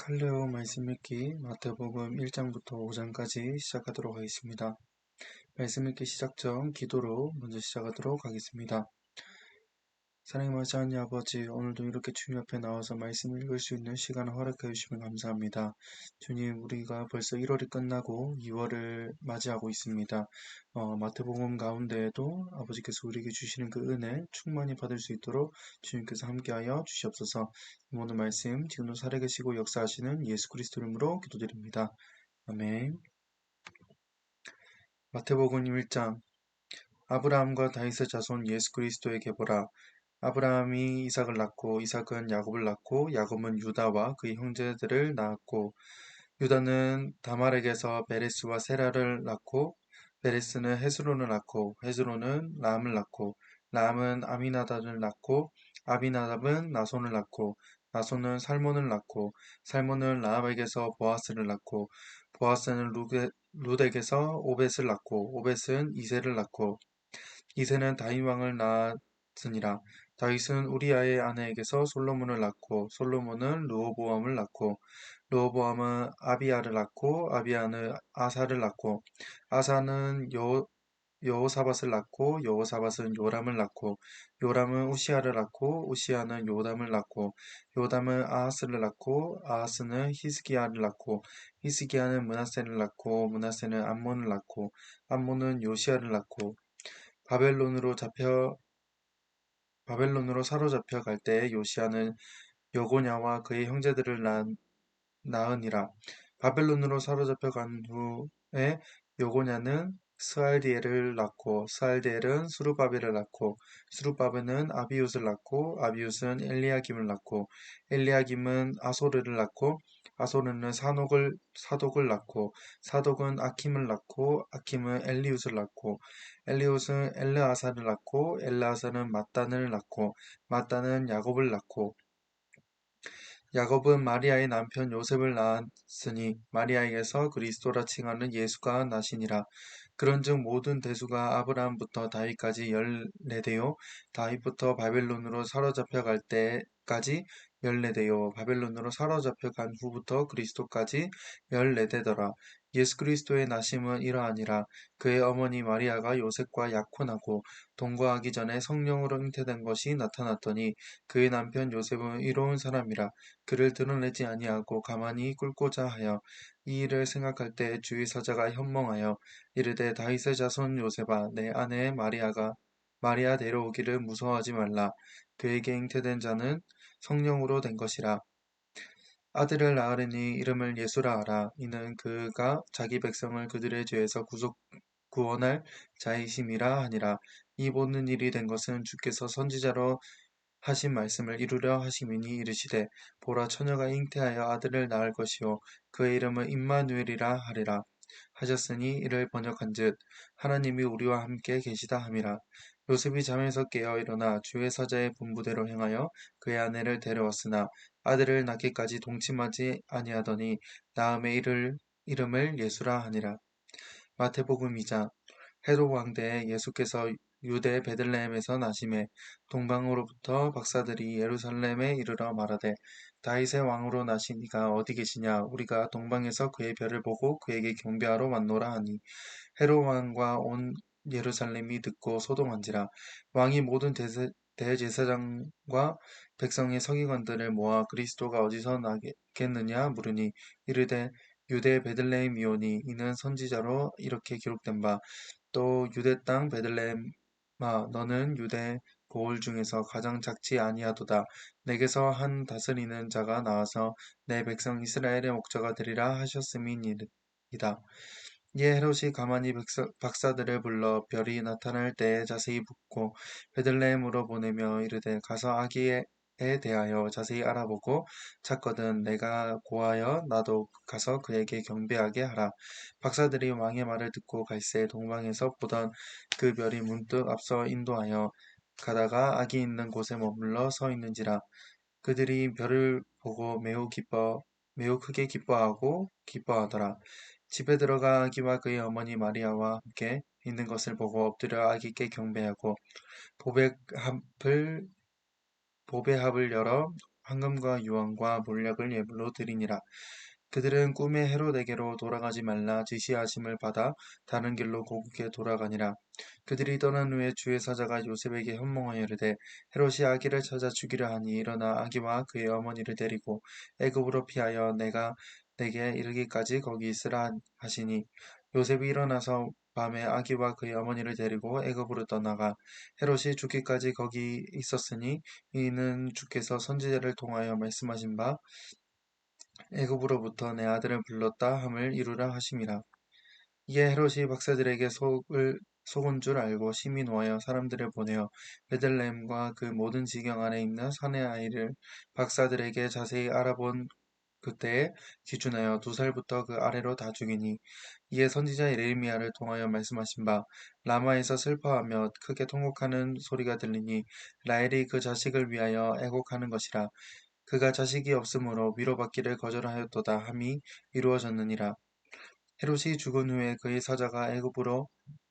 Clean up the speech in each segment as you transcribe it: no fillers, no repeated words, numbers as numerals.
할례어 말씀 읽기 마태복음 1장부터 5장까지 시작하도록 하겠습니다. 말씀 읽기 시작 전 기도로 먼저 시작하도록 하겠습니다. 사랑의 하나님 아버지, 오늘도 이렇게 주님 앞에 나와서 말씀을 읽을 수 있는 시간을 허락해 주시면 감사합니다. 주님, 우리가 벌써 1월이 끝나고 2월을 맞이하고 있습니다. 마태복음 가운데에도 아버지께서 우리에게 주시는 그 은혜 충만히 받을 수 있도록 주님께서 함께하여 주시옵소서. 모든 말씀 지금도 살아계시고 역사하시는 예수 그리스도 이름으로 기도드립니다. 아멘. 마태복음 1장. 아브라함과 다윗의 자손 예수 그리스도에게 보라. 아브라함이 이삭을 낳고 이삭은 야곱을 낳고 야곱은 유다와 그의 형제들을 낳았고 유다는 다말에게서 베레스와 세라를 낳고 베레스는 헤스론을 낳고 헤스론은 라암을 낳고 라암은 아미나답을 낳고 아비나답은 나손을 낳고 나손은 살몬을 낳고 살몬은 라합에게서 보아스를 낳고 보아스는 룻에게서 오벳을 낳고 오벳은 이새를 낳고 이새는 다윗 왕을 낳았으니라. 다윗은 우리아의 아내에게서 솔로몬을 낳고 솔로몬은 르호보암을 낳고 르호보암은 아비야를 낳고 아비야는 아사를 낳고 아사는 여호사밧을 낳고 여호사밧은 요람을 낳고 요람은 우시아를 낳고 우시아는 요담을 낳고 요담은 아하스를 낳고 아하스는 히스기야를 낳고 히스기야는 므낫세를 낳고 므낫세는 암몬을 낳고 암몬은 요시야를 낳고 바벨론으로 사로잡혀 갈 때에 요시야는 여고냐와 그의 형제들을 낳으니라. 바벨론으로 사로잡혀 간 후에 여고냐는 스알디엘을 낳고 스알디엘은 수르바벨을 낳고 수르바벨은 아비웃을 낳고 아비웃은 엘리야김을 낳고 엘리야김은 아소르를 낳고 아소르는 사독을 낳고 사독은 아킴을 낳고 아킴은 엘리웃을 낳고 엘리웃은 엘르아사를 낳고 엘르아사는 mat단을 낳고 mat단은 야곱을 낳고 야곱은 마리아의 남편 요셉을 낳았으니 마리아에게서 그리스도라 칭하는 예수가 나시니라. 그런즉 모든 대수가 아브라함부터 다윗까지 14대요 다윗부터 바벨론으로 사로잡혀 갈 때까지 14대요 바벨론으로 사로잡혀 간 후부터 그리스도까지 14대더라. 예수 그리스도의 나심은 이러하니라. 그의 어머니 마리아가 요셉과 약혼하고 동거하기 전에 성령으로 잉태된 것이 나타났더니 그의 남편 요셉은 의로운 사람이라. 그를 드러내지 아니하고 가만히 꿇고자 하여 이 일을 생각할 때 주의 사자가 현몽하여 이르되 다윗의 자손 요셉아 내 아내 마리아 데려오기를 무서워하지 말라. 그에게 잉태된 자는 성령으로 된 것이라. 아들을 낳으리니 이름을 예수라 하라. 이는 그가 자기 백성을 그들의 죄에서 구원할 자이심이라 하니라. 이 모든 일이 된 것은 주께서 선지자로 하신 말씀을 이루려 하심이니 이르시되 보라 처녀가 잉태하여 아들을 낳을 것이요 그의 이름을 임마누엘이라 하리라 하셨으니 이를 번역한즉 하나님이 우리와 함께 계시다 함이라. 요셉이 잠에서 깨어 일어나 주의 사자의 분부대로 행하여 그의 아내를 데려왔으나 아들을 낳기까지 동침하지 아니하더니 다음에 이름을 예수라 하니라. 마태복음 2장. 헤롯 왕때에 예수께서 유대 베들레헴에서 나심에 동방으로부터 박사들이 예루살렘에 이르러 말하되 다윗의 왕으로 나신 이가 어디 계시냐 우리가 동방에서 그의 별을 보고 그에게 경배하러 왔노라 하니 헤롯 왕과 온 예루살렘이 듣고 소동한지라. 왕이 모든 대제사장과 백성의 서기관들을 모아 그리스도가 어디서 나겠느냐 물으니 이르되 유대 베들레헴이오니 이는 선지자로 이렇게 기록된 바 또 유대 땅 베들레헴아 너는 유대 고을 중에서 가장 작지 아니하도다. 내게서 한 다스리는 자가 나와서 내 백성 이스라엘의 목자가 되리라 하셨음이니이다. 이에 헤롯이 가만히 박사들을 불러 별이 나타날 때에 자세히 묻고 베들레헴으로 보내며 이르되 가서 아기에 대하여 자세히 알아보고 찾거든 내가 고하여 나도 가서 그에게 경배하게 하라. 박사들이 왕의 말을 듣고 갈새 동방에서 보던 그 별이 문득 앞서 인도하여 가다가 아기 있는 곳에 머물러 서 있는지라. 그들이 별을 보고 매우 크게 기뻐하더라. 집에 들어가 아기와 그의 어머니 마리아와 함께 있는 것을 보고 엎드려 아기께 경배하고 보배합을 열어 황금과 유황과 몰약을 예물로 드리니라. 그들은 꿈에 헤롯에게로 돌아가지 말라 지시하심을 받아 다른 길로 고국에 돌아가니라. 그들이 떠난 후에 주의 사자가 요셉에게 현몽하여 이르되 헤롯이 아기를 찾아 죽이려 하니 일어나 아기와 그의 어머니를 데리고 애굽으로 피하여 내가 내게 이르기까지 거기 있으라 하시니 요셉이 일어나서 밤에 아기와 그의 어머니를 데리고 애굽으로 떠나가 헤롯이 죽기까지 거기 있었으니 이는 주께서 선지자를 통하여 말씀하신 바 애굽으로부터 내 아들을 불렀다 함을 이루라 하심이라. 이에 헤롯이 박사들에게 속은 줄 알고 심히 노하여 사람들을 보내어 베들레헴과 그 모든 지경 안에 있는 사내 아이를 박사들에게 자세히 알아본 그때에 기준하여 2살부터 그 아래로 다 죽이니 이에 선지자 예레미야를 통하여 말씀하신 바 라마에서 슬퍼하며 크게 통곡하는 소리가 들리니 라헬이 그 자식을 위하여 애곡하는 것이라. 그가 자식이 없으므로 위로받기를 거절하였도다 함이 이루어졌느니라. 헤롯이 죽은 후에 그의 사자가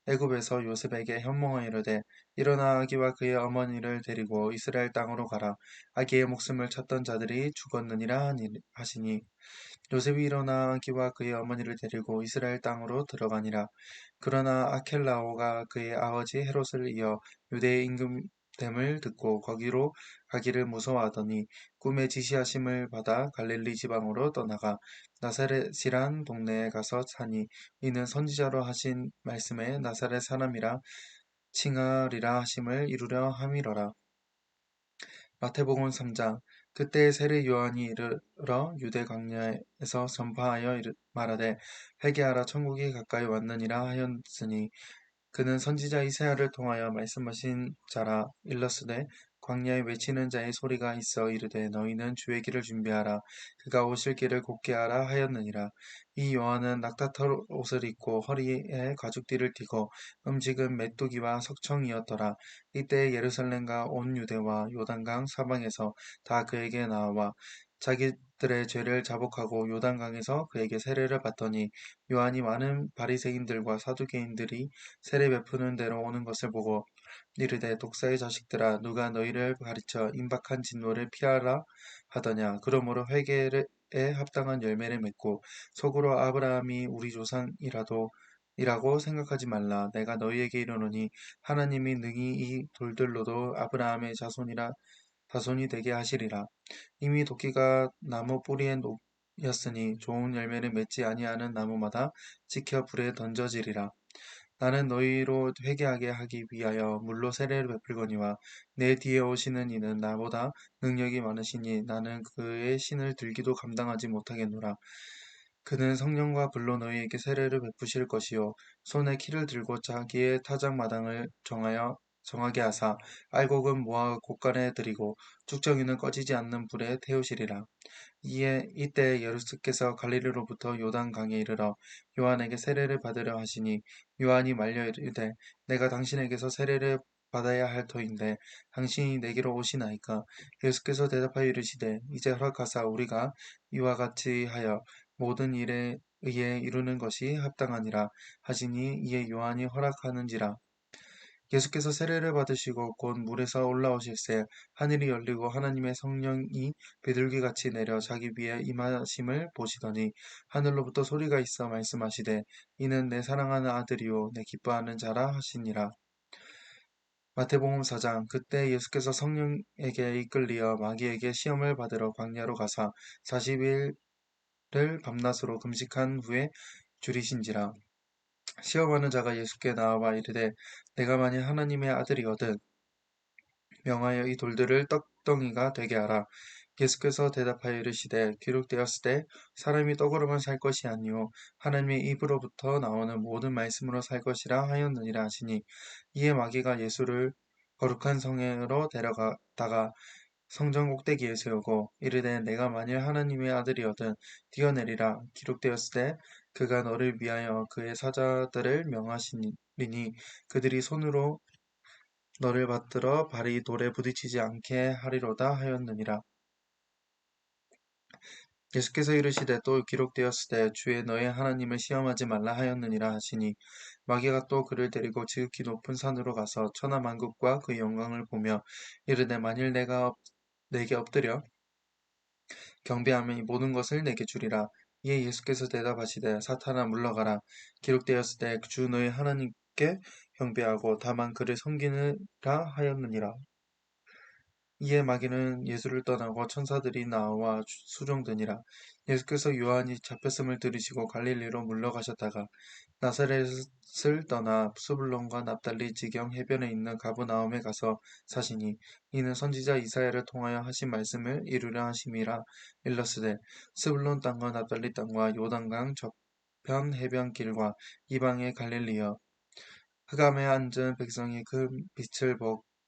애굽에서 요셉에게 현몽하여 이르되 일어나 아기와 그의 어머니를 데리고 이스라엘 땅으로 가라. 아기의 목숨을 찾던 자들이 죽었느니라 하시니 요셉이 일어나 아기와 그의 어머니를 데리고 이스라엘 땅으로 들어가니라. 그러나 아켈라오가 그의 아버지 헤롯을 이어 유대의 임금됨을 듣고 거기로 가기를 무서워하더니 꿈에 지시하심을 받아 갈릴리 지방으로 떠나가 나사렛이란 동네에 가서 사니 이는 선지자로 하신 말씀에 나사렛 사람이라 칭하리라 하심을 이루려 함이러라. 마태복음 3장. 그때 세례 요한이 이르러 유대 광야에서 전파하여 말하되 회개하라 천국이 가까이 왔느니라 하였으니 그는 선지자 이사야를 통하여 말씀하신 자라. 일러스되 광야에 외치는 자의 소리가 있어 이르되 너희는 주의 길을 준비하라 그가 오실 길을 곧게 하라 하였느니라. 이 요한은 낙타털 옷을 입고 허리에 가죽띠를 띠고 음식은 메뚜기와 석청이었더라. 이때 예루살렘과 온 유대와 요단강 사방에서 다 그에게 나와 자기들의 죄를 자복하고 요단강에서 그에게 세례를 받더니 요한이 많은 바리새인들과 사두개인들이 세례 베푸는 대로 오는 것을 보고 이르되 독사의 자식들아 누가 너희를 가르쳐 임박한 진노를 피하라 하더냐. 그러므로 회개에 합당한 열매를 맺고 속으로 아브라함이 우리 조상이라도 이라고 생각하지 말라. 내가 너희에게 이르노니 하나님이 능히 이 돌들로도 아브라함의 자손이 되게 하시리라. 이미 도끼가 나무 뿌리에 놓였으니 좋은 열매를 맺지 아니하는 나무마다 지켜 불에 던져지리라. 나는 너희로 회개하게 하기 위하여 물로 세례를 베풀거니와 내 뒤에 오시는 이는 나보다 능력이 많으시니 나는 그의 신을 들기도 감당하지 못하겠노라. 그는 성령과 불로 너희에게 세례를 베푸실 것이요 손에 키를 들고 자기의 타작마당을 정하게 하사 알곡은 모아 곳간에 들이고 쭉정이는 꺼지지 않는 불에 태우시리라. 이때 예수께서 갈릴리로부터 요단강에 이르러 요한에게 세례를 받으려 하시니 요한이 말려 이르되 내가 당신에게서 세례를 받아야 할 터인데 당신이 내게로 오시나이까. 예수께서 대답하여 이르시되 이제 허락하사 우리가 이와 같이 하여 모든 일에 의해 이루는 것이 합당하니라 하시니 이에 요한이 허락하는지라. 예수께서 세례를 받으시고 곧 물에서 올라오실새 하늘이 열리고 하나님의 성령이 비둘기같이 내려 자기 위에 임하심을 보시더니 하늘로부터 소리가 있어 말씀하시되 이는 내 사랑하는 아들이요 내 기뻐하는 자라 하시니라. 마태복음 4장. 그때 예수께서 성령에게 이끌리어 마귀에게 시험을 받으러 광야로 가사 40일을 밤낮으로 금식한 후에 줄이신지라. 시험하는 자가 예수께 나와 이르되 내가 만일 하나님의 아들이거든 명하여 이 돌들을 떡덩이가 되게 하라. 예수께서 대답하여 이르시되 기록되었으되 사람이 떡으로만 살 것이 아니요 하나님의 입으로부터 나오는 모든 말씀으로 살 것이라 하였느니라 하시니 이에 마귀가 예수를 거룩한 성회로 데려다가 성전 꼭대기에 세우고 이르되 내가 만일 하나님의 아들이거든 뛰어내리라. 기록되었으되 그가 너를 위하여 그의 사자들을 명하시리니 그들이 손으로 너를 받들어 발이 돌에 부딪히지 않게 하리로다 하였느니라. 예수께서 이르시되 또 기록되었으되 주의 너의 하나님을 시험하지 말라 하였느니라 하시니 마귀가 또 그를 데리고 지극히 높은 산으로 가서 천하만국과 그 영광을 보며 이르되 만일 내가 내게 엎드려 경배하며 이 모든 것을 내게 주리라. 이에 예수께서 대답하시되 사탄아 물러가라. 기록되었을 때 주 너희 하나님께 경배하고 다만 그를 섬기느라 하였느니라. 이에 마귀는 예수를 떠나고 천사들이 나와 수종드니라. 예수께서 요한이 잡혔음을 들으시고 갈릴리로 물러가셨다가 나사렛을 떠나 푸블론과 납달리 지경 해변에 있는 가브나움에 가서 사시니 이는 선지자 이사야를 통하여 하신 말씀을 이루려 하심이라. 일러스되 스불론 땅과 납달리 땅과 요단강 저편 해변 길과 이방의 갈릴리여 흑암에 앉은 백성이 그 빛을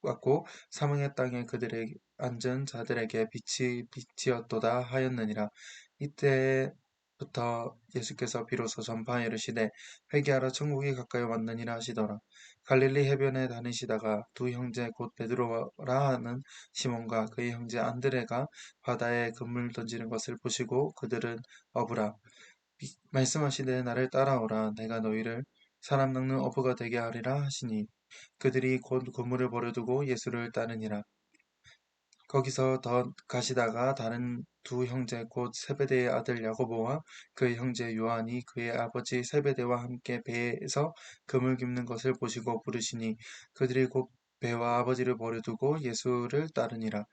받고 사망의 땅에 그들의 앉은 자들에게 빛이 빛이었도다 하였느니라. 이때부터 예수께서 비로소 전파하여 이르시되 회개하라 천국이 가까이 왔느니라 하시더라. 갈릴리 해변에 다니시다가 두 형제 곧 베드로라 하는 시몬과 그의 형제 안드레가 바다에 그물 던지는 것을 보시고 그들은 어부라 말씀하시되 나를 따라오라 내가 너희를 사람 낚는 어부가 되게 하리라 하시니 그들이 곧 그물을 버려두고 예수를 따르니라. 거기서 더 가시다가 다른 두 형제 곧 세베대의 아들 야고보와 그의 형제 요한이 그의 아버지 세베대와 함께 배에서 그물 깁는 것을 보시고 부르시니 그들이 곧 배와 아버지를 버려두고 예수를 따르니라.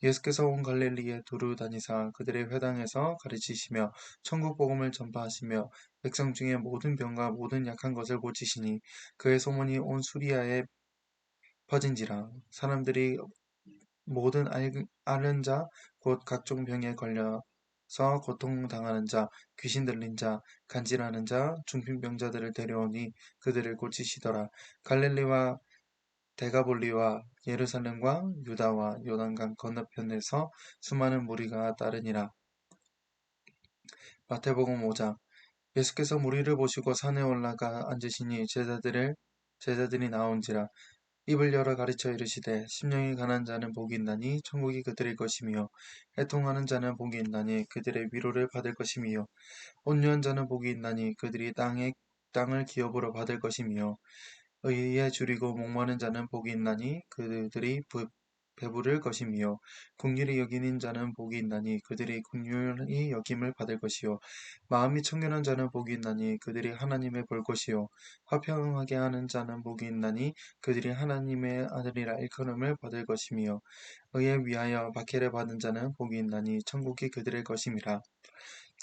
예수께서 온 갈릴리에 두루 다니사 그들의 회당에서 가르치시며 천국 복음을 전파하시며 백성 중에 모든 병과 모든 약한 것을 고치시니 그의 소문이 온 수리아에 퍼진지라. 사람들이 모든 앓는 자, 곧 각종 병에 걸려서 고통당하는 자, 귀신 들린 자, 간질하는 자, 중풍병자들을 데려오니 그들을 고치시더라. 갈릴리와 데가볼리와 예루살렘과 유다와 요단강 건너편에서 수많은 무리가 따르니라. 마태복음 5장 예수께서 무리를 보시고 산에 올라가 앉으시니 제자들이 나온지라. 입을 열어 가르쳐 이르시되 심령이 가난한 자는 복이 있나니 천국이 그들의 것이며 애통하는 자는 복이 있나니 그들의 위로를 받을 것이며 온유한 자는 복이 있나니 그들이 땅을 기업으로 받을 것이며 의에 줄이고 목마른 자는 복이 있나니 그들이 배부를 것이며 긍휼히 여기는 자는 복이 있나니 그들이 긍휼히 여김을 받을 것이요 마음이 청결한 자는 복이 있나니 그들이 하나님을 볼 것이요 화평하게 하는 자는 복이 있나니 그들이 하나님의 아들이라 일컬음을 받을 것이며 의에 위하여 박해를 받은 자는 복이 있나니 천국이 그들의 것임이라.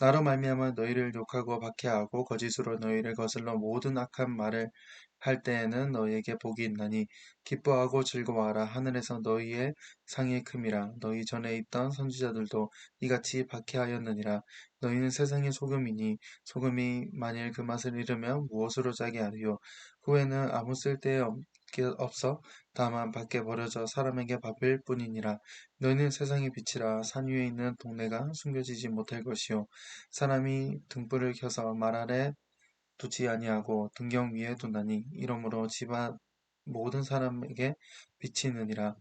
나로 말미암아 너희를 욕하고 박해하고 거짓으로 너희를 거슬러 모든 악한 말을 할 때에는 너희에게 복이 있나니 기뻐하고 즐거워하라. 하늘에서 너희의 상이 큼이라. 너희 전에 있던 선지자들도 이같이 박해하였느니라. 너희는 세상의 소금이니 소금이 만일 그 맛을 잃으면 무엇으로 짜게 하리요. 후에는 아무 쓸데 없어 다만 밖에 버려져 사람에게 밥일 뿐이니라. 너희는 세상의 빛이라. 산 위에 있는 동네가 숨겨지지 못할 것이요 사람이 등불을 켜서 말 아래 두지 아니하고 등경 위에 두나니 이러므로 집안 모든 사람에게 비치느니라.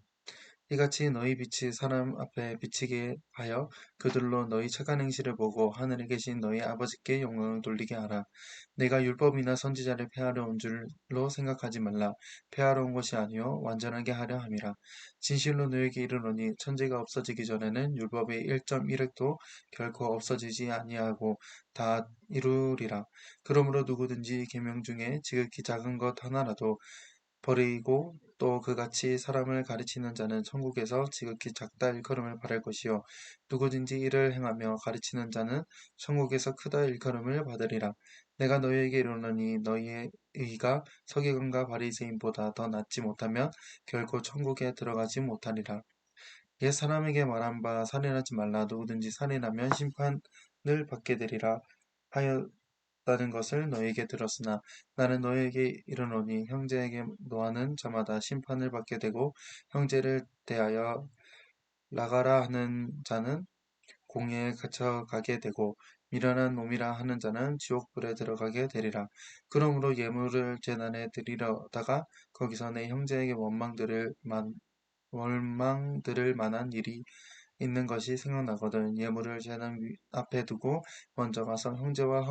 이같이 너희 빛이 사람 앞에 비치게 하여 그들로 너희 착한 행실을 보고 하늘에 계신 너희 아버지께 영광을 돌리게 하라. 내가 율법이나 선지자를 폐하러 온 줄로 생각하지 말라. 폐하러 온 것이 아니요 완전하게 하려 함이라. 진실로 너에게 이르노니 천지가 없어지기 전에는 율법의 1.1획도 결코 없어지지 아니하고 다 이루리라. 그러므로 누구든지 계명 중에 지극히 작은 것 하나라도 버리고 또 그같이 사람을 가르치는 자는 천국에서 지극히 작다 일컬음을 받을 것이요 누구든지 이를 행하며 가르치는 자는 천국에서 크다 일컬음을 받으리라. 내가 너희에게 이르노니 너희의 의가 서기관과 바리새인보다 더 낫지 못하면 결코 천국에 들어가지 못하리라. 옛 사람에게 말한 바 살인하지 말라. 누구든지 살인하면 심판을 받게 되리라 하였다는 것을 너희에게 들었으나 나는 너희에게 이르노니 형제에게 노하는 자마다 심판을 받게 되고 형제를 대하여 나가라 하는 자는 공회에 갇혀가게 되고 미련한 놈이라 하는 자는 지옥불에 들어가게 되리라. 그러므로 예물을 제단에 드리려다가 거기서 내 형제에게 원망 들을 만한 일이 있는 것이 생각나거든. 예물을 제단 앞에 두고 먼저 가서 형제와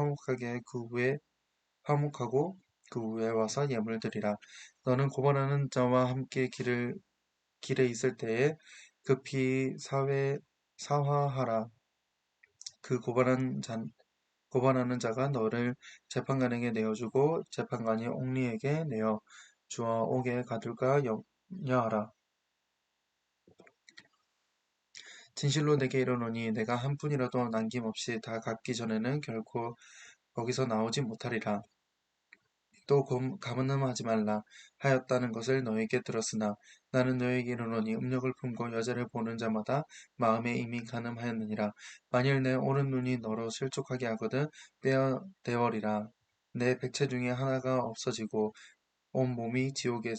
화목하고 그 후에 와서 예물을 드리라. 너는 고발하는 자와 함께 길에 있을 때에 급히 사화하라. 그 고발하는 자가 너를 재판관에게 내어주고 재판관이 옥리에게 내어 주어 옥에 가둘까 염려하라. 진실로 내게 이르노니 내가 한 푼이라도 남김없이 다 갚기 전에는 결코 거기서 나오지 못하리라. 또 가늠하지 말라 하였다는 것을 너에게 들었으나 나는 너에게 이르노니 음욕을 품고 여자를 보는 자마다 마음에 이미 가늠하였느니라. 만일 내 오른 눈이 너로 실족하게 하거든 떼어내어리라. 내 백체 중에 하나가 없어지고 온 몸이 지옥에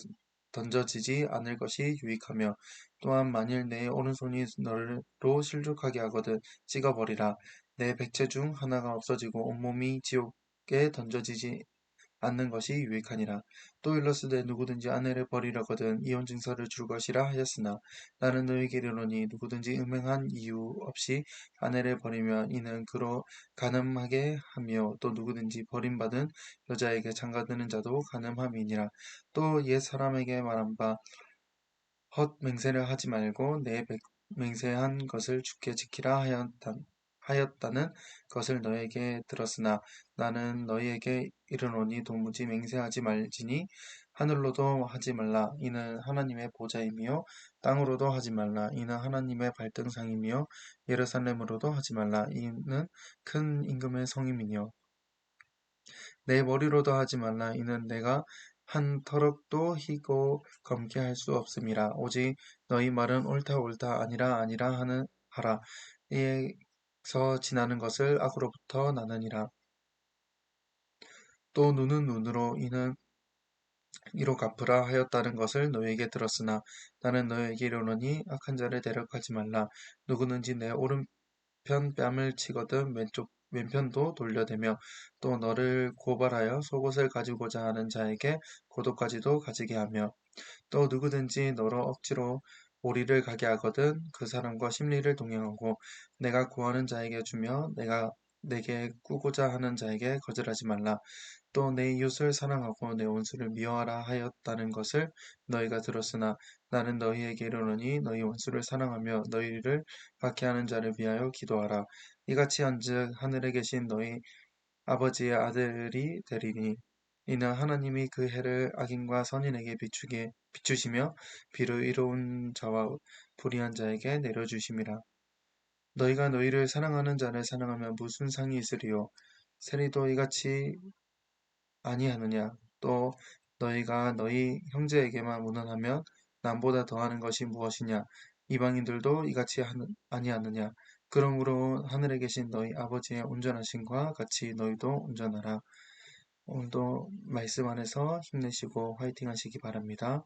던져지지 않을 것이 유익하며 또한 만일 내 오른손이 너로 실족하게 하거든 찍어버리라. 내 백체 중 하나가 없어지고 온 몸이 지옥에 던져지지 않는 것이 유익하니라. 또 일러스되 누구든지 아내를 버리려거든 이혼 증서를 줄 것이라 하였으나 나는 너희에게 이르노니 누구든지 음행한 이유 없이 아내를 버리면 이는 그로 간음하게 하며 또 누구든지 버림받은 여자에게 장가드는 자도 간음함이니라. 또 옛 사람에게 말한 바 헛 맹세를 하지 말고 내 맹세한 것을 주께 지키라 하였다는 것을 너에게 들었으나 나는 너희에게 이르노니 도무지 맹세하지 말지니 하늘로도 하지 말라 이는 하나님의 보좌이며 땅으로도 하지 말라 이는 하나님의 발등상이며 예루살렘으로도 하지 말라 이는 큰 임금의 성임이며 내 머리로도 하지 말라 이는 내가 한 터럭도 희고 검게 할 수 없음이라 오직 너희 말은 옳다 옳다 아니라 아니라 하라 이에서 지나는 것을 악으로부터 나느니라. 또 눈은 눈으로 이는 이로 갚으라 하였다는 것을 너희에게 들었으나 나는 너희에게 이르노니 악한 자를 대적하지 말라. 누구든지 내 오른편 뺨을 치거든 왼편도 돌려대며 또 너를 고발하여 속옷을 가지고자 하는 자에게 고도까지도 가지게 하며 또 누구든지 너로 억지로 오리를 가게 하거든 그 사람과 심리를 동행하고 내가 구하는 자에게 주며 내게 꾸고자 하는 자에게 거절하지 말라. 또 내 이웃을 사랑하고 내 원수를 미워하라 하였다는 것을 너희가 들었으나 나는 너희에게 이르노니 너희 원수를 사랑하며 너희를 박해하는 자를 위하여 기도하라. 이같이 한즉 하늘에 계신 너희 아버지의 아들이 되리니 이는 하나님이 그 해를 악인과 선인에게 비추시며 비를 이로운 자와 불의한 자에게 내려주심이라. 너희가 너희를 사랑하는 자를 사랑하면 무슨 상이 있으리요? 세리도 이같이 아니하느냐? 또 너희가 너희 형제에게만 무난하면 남보다 더하는 것이 무엇이냐? 이방인들도 이같이 아니하느냐? 그러므로 하늘에 계신 너희 아버지의 온전하심과 같이 너희도 온전하라. 오늘도 말씀 안에서 힘내시고 화이팅 하시기 바랍니다.